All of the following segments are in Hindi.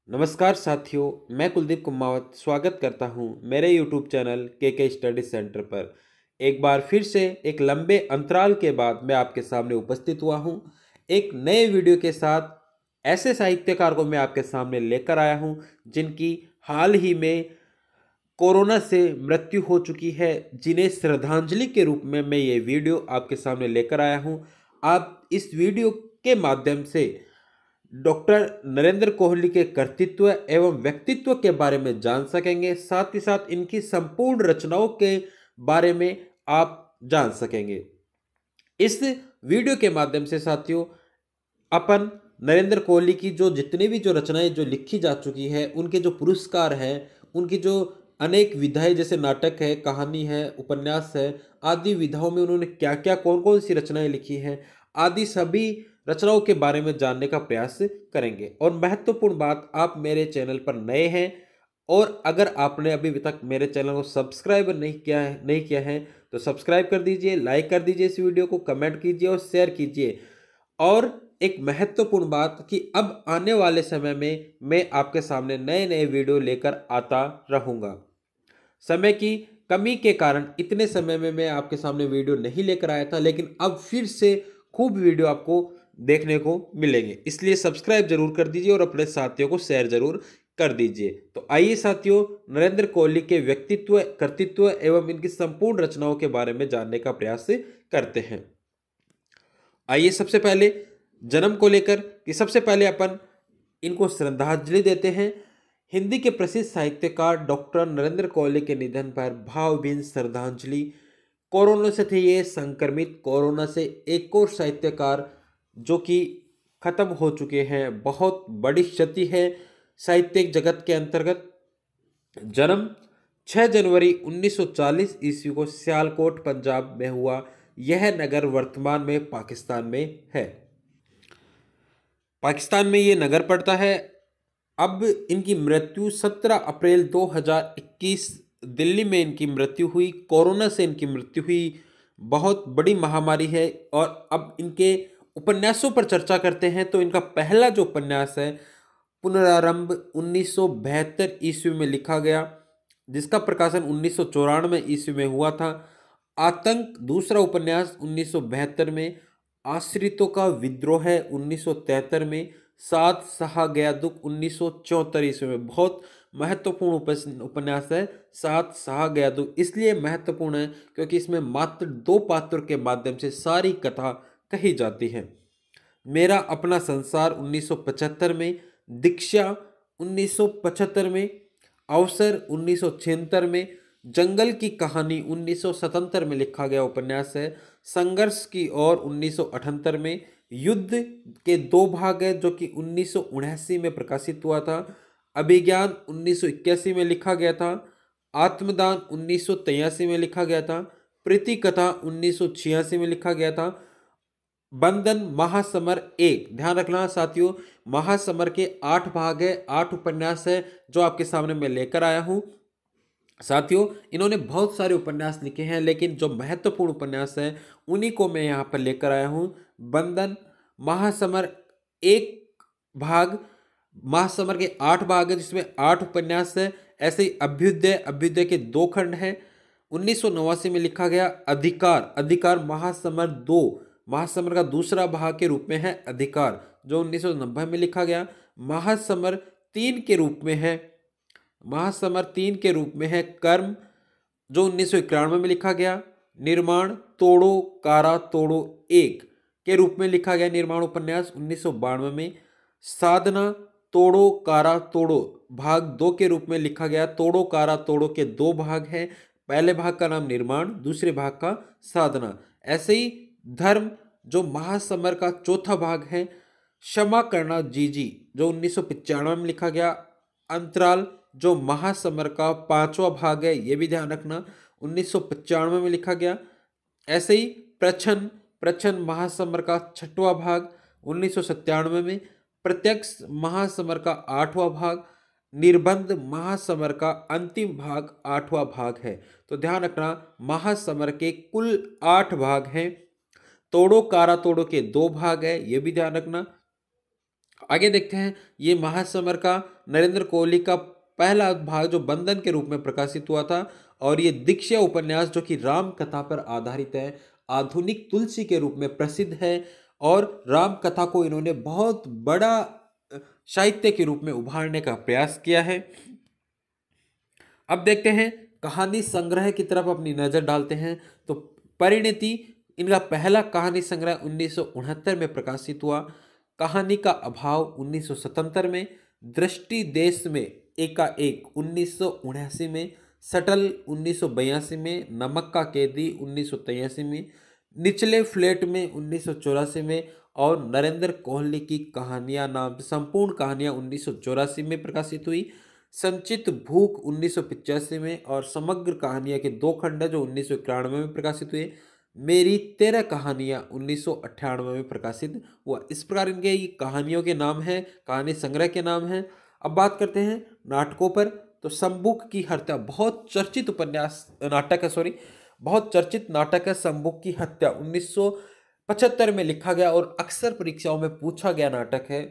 नमस्कार साथियों, मैं कुलदीप कुमावत स्वागत करता हूं मेरे यूट्यूब चैनल के स्टडी सेंटर पर। एक बार फिर से एक लंबे अंतराल के बाद मैं आपके सामने उपस्थित हुआ हूं एक नए वीडियो के साथ। ऐसे साहित्यकार को मैं आपके सामने लेकर आया हूं जिनकी हाल ही में कोरोना से मृत्यु हो चुकी है, जिन्हें श्रद्धांजलि के रूप में मैं ये वीडियो आपके सामने लेकर आया हूं। आप इस वीडियो के माध्यम से डॉक्टर नरेंद्र कोहली के कर्तृत्व एवं व्यक्तित्व के बारे में जान सकेंगे, साथ ही साथ इनकी संपूर्ण रचनाओं के बारे में आप जान सकेंगे। इस वीडियो के माध्यम से साथियों अपन नरेंद्र कोहली की जो जितनी भी जो रचनाएं जो लिखी जा चुकी है, उनके जो पुरस्कार हैं, उनकी जो अनेक विधाएं जैसे नाटक है, कहानी है, उपन्यास है, आदि विधाओं में उन्होंने क्या क्या कौन कौन सी रचनाएं लिखी हैं, आदि सभी रचनाओं के बारे में जानने का प्रयास करेंगे। और महत्वपूर्ण बात, आप मेरे चैनल पर नए हैं और अगर आपने अभी तक मेरे चैनल को सब्सक्राइब नहीं किया है तो सब्सक्राइब कर दीजिए, लाइक कर दीजिए इस वीडियो को, कमेंट कीजिए और शेयर कीजिए। और एक महत्वपूर्ण बात कि अब आने वाले समय में मैं आपके सामने नए नए वीडियो लेकर आता रहूँगा। समय की कमी के कारण इतने समय में मैं आपके सामने वीडियो नहीं लेकर आया था, लेकिन अब फिर से खूब वीडियो आपको देखने को मिलेंगे, इसलिए सब्सक्राइब जरूर कर दीजिए और अपने साथियों को शेयर जरूर कर दीजिए। तो आइए साथियों, नरेंद्र कोहली के व्यक्तित्व, कर्तृत्व एवं इनकी संपूर्ण रचनाओं के बारे में जानने का प्रयास करते हैं। आइए सबसे पहले जन्म को लेकर कि सबसे पहले अपन इनको श्रद्धांजलि देते हैं। हिंदी के प्रसिद्ध साहित्यकार डॉक्टर नरेंद्र कोहली के निधन पर भावभीनी श्रद्धांजलि। कोरोना से थे ये संक्रमित, कोरोना से एक और साहित्यकार जो कि खत्म हो चुके हैं, बहुत बड़ी क्षति है साहित्यिक जगत के अंतर्गत। जन्म 6 जनवरी 1940 ईस्वी को सियालकोट पंजाब में हुआ। यह नगर वर्तमान में पाकिस्तान में है। पाकिस्तान में ये नगर पड़ता है। अब इनकी मृत्यु 17 अप्रैल 2021 दिल्ली में इनकी मृत्यु हुई। कोरोना से इनकी मृत्यु हुई। बहुत बड़ी महामारी है। और अब इनके उपन्यासों पर चर्चा करते हैं तो इनका पहला जो उपन्यास है पुनरारंभ 1972 ईस्वी में लिखा गया, जिसका प्रकाशन 1994 ईस्वी में हुआ था। आतंक दूसरा उपन्यास 1972 में। आश्रितों का विद्रोह है 1973 में। सात सहा गया दुख 1974 ईस्वी में। बहुत महत्वपूर्ण उपन्यास है सात सहा गया दुख। इसलिए महत्वपूर्ण है क्योंकि इसमें मात्र 2 पात्रों के माध्यम से सारी कथा कही जाती है। मेरा अपना संसार 1975 में। दीक्षा 1975 में। अवसर 1976 में। जंगल की कहानी 1977 में लिखा गया उपन्यास है। संघर्ष की ओर 1978 में। युद्ध के 2 भाग है जो कि 1979 में प्रकाशित हुआ था। अभिज्ञान 1981 में लिखा गया था। आत्मदान 1983 में लिखा गया था। प्रीति कथा 1986 में लिखा गया था। बंधन महासमर 1, ध्यान रखना साथियों, महासमर के 8 भाग है, 8 उपन्यास है जो आपके सामने मैं लेकर आया हूं। साथियों, इन्होंने बहुत सारे उपन्यास लिखे हैं, लेकिन जो महत्वपूर्ण उपन्यास है उन्हीं को मैं यहाँ पर लेकर आया हूँ। बंधन महासमर 1 भाग, महासमर के 8 भाग है जिसमें 8 उपन्यास है। ऐसे ही अभ्युदय, अभ्युदय के 2 खंड हैं। 1989 में लिखा गया अधिकार, अधिकार महासमर 2, महासमर का दूसरा भाग के रूप में है अधिकार, जो 1990 में लिखा गया। महासमर 3 के रूप में है, महासमर 3 के रूप में है कर्म, जो 1991 में लिखा गया। निर्माण तोड़ो कारा तोड़ो 1 के रूप में लिखा गया निर्माण उपन्यास 1992 में। साधना तोड़ो कारा तोड़ो भाग 2 के रूप में लिखा गया। तोड़ो कारा तोड़ो के 2 भाग हैं, पहले भाग का नाम निर्माण, दूसरे भाग का साधना। ऐसे ही धर्म जो महासमर का 4था भाग है। क्षमा करना जीजी जो 1995 में लिखा गया। अंतराल जो महासमर का 5वां भाग है, ये भी ध्यान रखना, 1995 में लिखा गया। ऐसे ही प्रच्छन, प्रच्छन महासमर का 6वां भाग 1997 में। प्रत्यक्ष महासमर का 8वां भाग। निर्बंध महासमर का अंतिम भाग 8वां भाग है। तो ध्यान रखना, महासमर के कुल 8 भाग हैं। तोड़ो कारा तोड़ो के 2 भाग है, ये भी ध्यान रखना। आगे देखते हैं, ये महासमर का नरेंद्र कोहली का पहला भाग जो बंधन के रूप में प्रकाशित हुआ था, और ये दीक्षा उपन्यास जो कि राम कथा पर आधारित है, आधुनिक तुलसी के रूप में प्रसिद्ध है, और राम कथा को इन्होंने बहुत बड़ा साहित्य के रूप में उभारने का प्रयास किया है। अब देखते हैं, कहानी संग्रह की तरफ अपनी नजर डालते हैं। तो परिणति इनका पहला कहानी संग्रह 1969 में प्रकाशित हुआ। कहानी का अभाव 1977 में, दृष्टि देश में एकाएक 1979 में, सटल 1982 में, नमक का कैदी 1983 में, निचले फ्लैट में 1984 में, और नरेंद्र कोहली की कहानियां नाम संपूर्ण कहानियां 1984 में प्रकाशित हुई। संचित भूख 1985 में, और समग्र कहानियां के 2 खंड जो 1991 में प्रकाशित हुए। मेरी 13 कहानियां 1998 में प्रकाशित हुआ। इस प्रकार इनके ये कहानियों के नाम हैं, कहानी संग्रह के नाम हैं। अब बात करते हैं नाटकों पर। तो शंबुक की हत्या बहुत चर्चित उपन्यास नाटक है, सॉरी बहुत चर्चित नाटक है। शंबुक की हत्या 1975 में लिखा गया और अक्सर परीक्षाओं में पूछा गया नाटक है।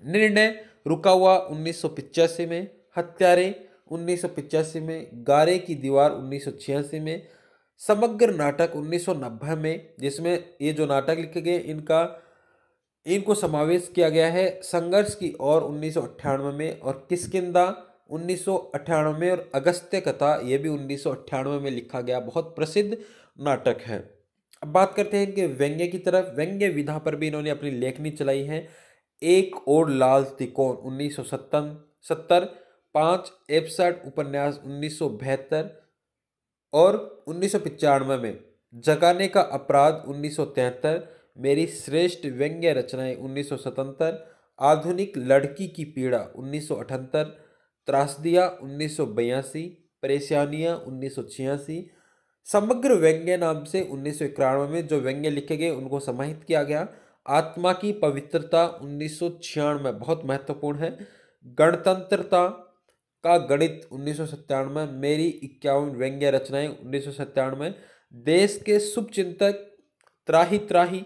निर्णय रुका हुआ 1985 में, हत्यारे 1985 में, गारे की दीवार 1986 में, समग्र नाटक 1990 में, जिसमें ये जो नाटक लिखे गए इनको समावेश किया गया है। संघर्ष की ओर 1998 में, और किष्किंधा 1998 में, और अगस्त्य कथा ये भी 1998 में लिखा गया बहुत प्रसिद्ध नाटक है। अब बात करते हैं इनके व्यंग्य की तरफ। व्यंग्य विधा पर भी इन्होंने अपनी लेखनी चलाई है। एक और लाल त्रिकोण 1970, 5 एपिसोड उपन्यास 1972, और 1995 में जगाने का अपराध 1973, मेरी श्रेष्ठ व्यंग्य रचनाएं 1977, आधुनिक लड़की की पीड़ा 1978, त्रासदिया 1982, परेशानियां 1986, समग्र व्यंग्य नाम से 1991 में जो व्यंग्य लिखे गए उनको समाहित किया गया। आत्मा की पवित्रता 1996 बहुत महत्वपूर्ण है। गणतंत्रता का गणित 1997, मेरी 51 व्यंग्य रचनाएं 1997, देश के शुभचिंतक त्राही त्राही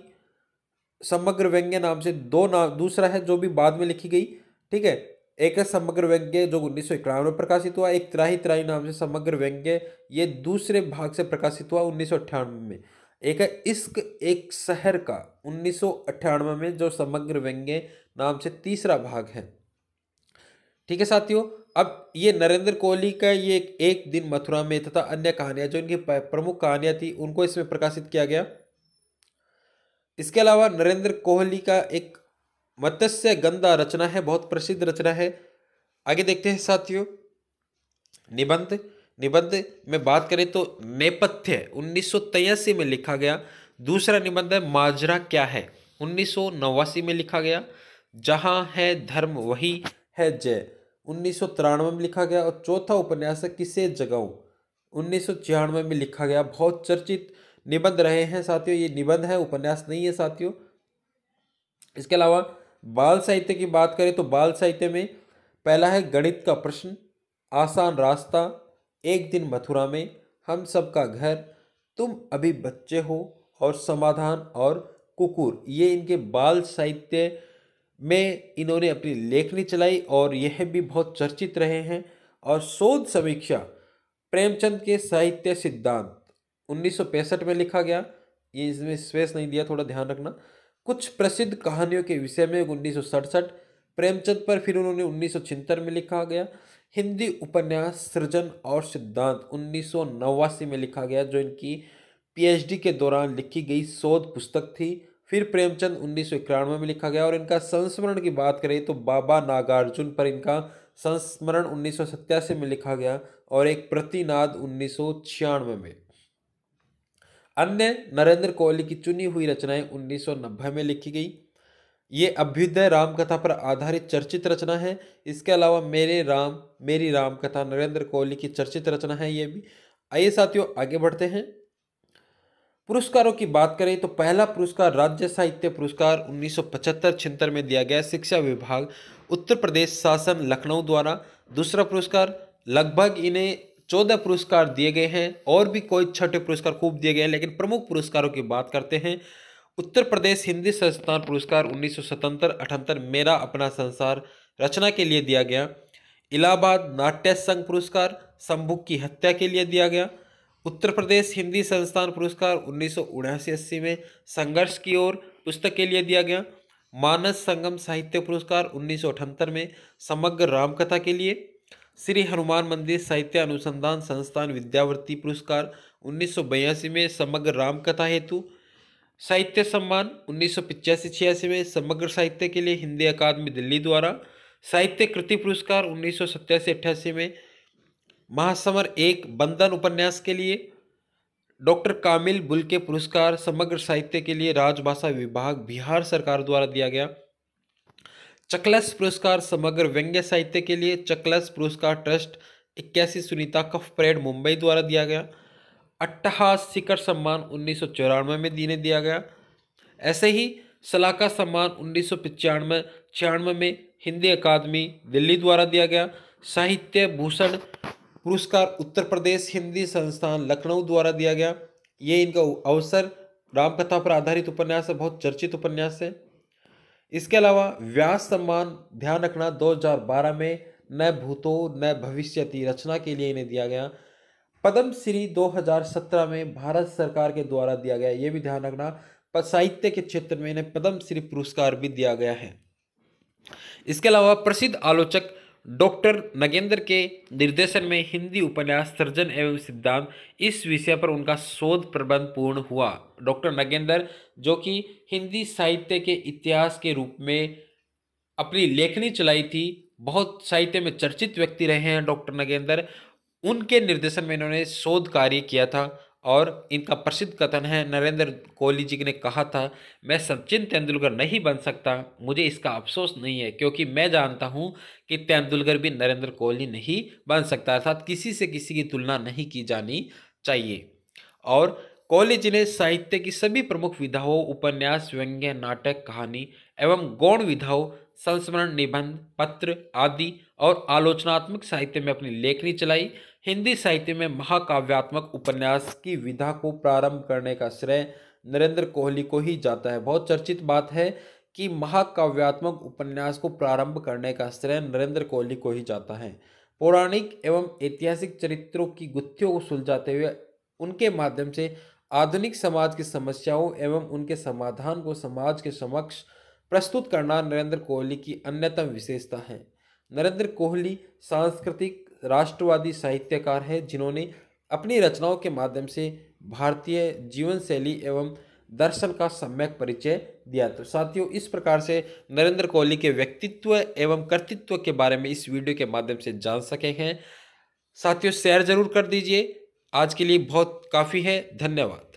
समग्र व्यंग्य नाम से दूसरा है जो भी बाद में लिखी गई, ठीक है। एक है समग्र व्यंग्य जो 1991 में प्रकाशित हुआ, एक त्राही त्राही नाम से समग्र व्यंग्य ये दूसरे भाग से प्रकाशित हुआ 1998 में। एक है इश्क एक शहर का 1998 में जो समग्र व्यंग्य नाम से तीसरा भाग है, ठीक है साथियों। अब ये नरेंद्र कोहली का ये एक दिन मथुरा में तथा अन्य कहानियां जो इनकी प्रमुख कहानियां थी उनको इसमें प्रकाशित किया गया। इसके अलावा नरेंद्र कोहली का एक मत्स्य गंधा रचना है, बहुत प्रसिद्ध रचना है। आगे देखते हैं साथियों, निबंध में बात करें तो नेपथ्य 1983 में लिखा गया। दूसरा निबंध है माजरा क्या है 1989 में लिखा गया। जहां है धर्म वही है जय 1993 में लिखा गया। और चौथा उपन्यास है किसे जगाऊं 1996 में लिखा गया। बहुत चर्चित निबंध रहे हैं साथियों, ये निबंध है, उपन्यास नहीं है साथियों। इसके अलावा बाल साहित्य की बात करें तो बाल साहित्य में पहला है गणित का प्रश्न, आसान रास्ता, एक दिन मथुरा में, हम सबका घर, तुम अभी बच्चे हो, और समाधान और कुकुर। ये इनके बाल साहित्य में इन्होंने अपनी लेखनी चलाई और यह भी बहुत चर्चित रहे हैं। और शोध समीक्षा प्रेमचंद के साहित्य सिद्धांत 1965 में लिखा गया। ये इसमें स्पेस नहीं दिया, थोड़ा ध्यान रखना। कुछ प्रसिद्ध कहानियों के विषय में 1967 प्रेमचंद पर, फिर उन्होंने 1976 में लिखा गया। हिंदी उपन्यास सृजन और सिद्धांत 1989 में लिखा गया, जो इनकी पीएचडी के दौरान लिखी गई शोध पुस्तक थी। फिर प्रेमचंद 1991 में लिखा गया। और इनका संस्मरण की बात करें तो बाबा नागार्जुन पर इनका संस्मरण 1987 में लिखा गया, और एक प्रतिनाद 1996 में। अन्य नरेंद्र कोहली की चुनी हुई रचनाएं 1990 में लिखी गई। ये अभ्युदय राम कथा पर आधारित चर्चित रचना है। इसके अलावा मेरी राम कथा नरेंद्र कोहली की चर्चित रचना है ये भी। आइए साथियों आगे बढ़ते हैं। पुरस्कारों की बात करें तो पहला पुरस्कार राज्य साहित्य पुरस्कार 1975-76 में दिया गया, शिक्षा विभाग उत्तर प्रदेश शासन लखनऊ द्वारा। दूसरा पुरस्कार लगभग इन्हें 14 पुरस्कार दिए गए हैं, और भी कोई छठे पुरस्कार खूब दिए गए हैं, लेकिन प्रमुख पुरस्कारों की बात करते हैं। उत्तर प्रदेश हिंदी संस्थान पुरस्कार 1977-78 मेरा अपना संसार रचना के लिए दिया गया। इलाहाबाद नाट्य संघ पुरस्कार संभुक की हत्या के लिए दिया गया। उत्तर प्रदेश हिंदी संस्थान पुरस्कार 1979-80 में संघर्ष की ओर पुस्तक के लिए दिया गया। मानस संगम साहित्य पुरस्कार 1978 में समग्र रामकथा के लिए। श्री हनुमान मंदिर साहित्य अनुसंधान संस्थान विद्यावर्ती पुरस्कार 1982 में समग्र रामकथा हेतु। साहित्य सम्मान 1985-86 में समग्र साहित्य के लिए हिंदी अकादमी दिल्ली द्वारा। साहित्य कृति पुरस्कार 1987-88 में महासमर एक बंधन उपन्यास के लिए। डॉक्टर कामिल बुल्के पुरस्कार समग्र साहित्य के लिए राजभाषा विभाग बिहार सरकार द्वारा दिया गया। चकलस पुरस्कार समग्र व्यंग्य साहित्य के लिए चकलस पुरस्कार ट्रस्ट 81 सुनीता कफ परेड मुंबई द्वारा दिया गया। अट्टहास शिखर सम्मान 1994 में दिया गया। ऐसे ही सलाका सम्मान 1995-96 में हिंदी अकादमी दिल्ली द्वारा दिया गया। साहित्य भूषण पुरस्कार उत्तर प्रदेश हिंदी संस्थान लखनऊ द्वारा दिया गया। ये इनका अवसर रामकथा पर आधारित उपन्यास है, बहुत चर्चित उपन्यास है। इसके अलावा व्यास सम्मान ध्यान रखना 2012 में न भूतो न भविष्यति रचना के लिए इन्हें दिया गया। पद्म श्री 2017 में भारत सरकार के द्वारा दिया गया, ये भी ध्यान रखना। पर साहित्य के क्षेत्र में इन्हें पद्म श्री पुरस्कार भी दिया गया है। इसके अलावा प्रसिद्ध आलोचक डॉक्टर नगेंद्र के निर्देशन में हिंदी उपन्यास सृजन एवं सिद्धांत इस विषय पर उनका शोध प्रबंध पूर्ण हुआ। डॉक्टर नगेंद्र जो कि हिंदी साहित्य के इतिहास के रूप में अपनी लेखनी चलाई थी, बहुत साहित्य में चर्चित व्यक्ति रहे हैं डॉक्टर नगेंद्र, उनके निर्देशन में इन्होंने शोध कार्य किया था। और इनका प्रसिद्ध कथन है, नरेंद्र कोहली जी ने कहा था, मैं सचिन तेंदुलकर नहीं बन सकता, मुझे इसका अफसोस नहीं है क्योंकि मैं जानता हूं कि तेंदुलकर भी नरेंद्र कोहली नहीं बन सकता, अर्थात किसी से किसी की तुलना नहीं की जानी चाहिए। और कोहली जी ने साहित्य की सभी प्रमुख विधाओं उपन्यास, व्यंग्य, नाटक, कहानी एवं गौण विधाओं, संस्मरण, निबंध, पत्र आदि और आलोचनात्मक साहित्य में अपनी लेखनी चलाई। हिंदी साहित्य में महाकाव्यात्मक उपन्यास की विधा को प्रारंभ करने का श्रेय नरेंद्र कोहली को ही जाता है। बहुत चर्चित बात है कि महाकाव्यात्मक उपन्यास को प्रारंभ करने का श्रेय नरेंद्र कोहली को ही जाता है। पौराणिक एवं ऐतिहासिक चरित्रों की गुत्थियों को सुलझाते हुए उनके माध्यम से आधुनिक समाज की समस्याओं एवं उनके समाधान को समाज के समक्ष प्रस्तुत करना नरेंद्र कोहली की अन्यतम विशेषता है। नरेंद्र कोहली सांस्कृतिक राष्ट्रवादी साहित्यकार है जिन्होंने अपनी रचनाओं के माध्यम से भारतीय जीवन शैली एवं दर्शन का सम्यक परिचय दिया। तो साथियों, इस प्रकार से नरेंद्र कोहली के व्यक्तित्व एवं कर्तृत्व के बारे में इस वीडियो के माध्यम से जान सके हैं। साथियों, शेयर जरूर कर दीजिए। आज के लिए बहुत काफ़ी है। धन्यवाद।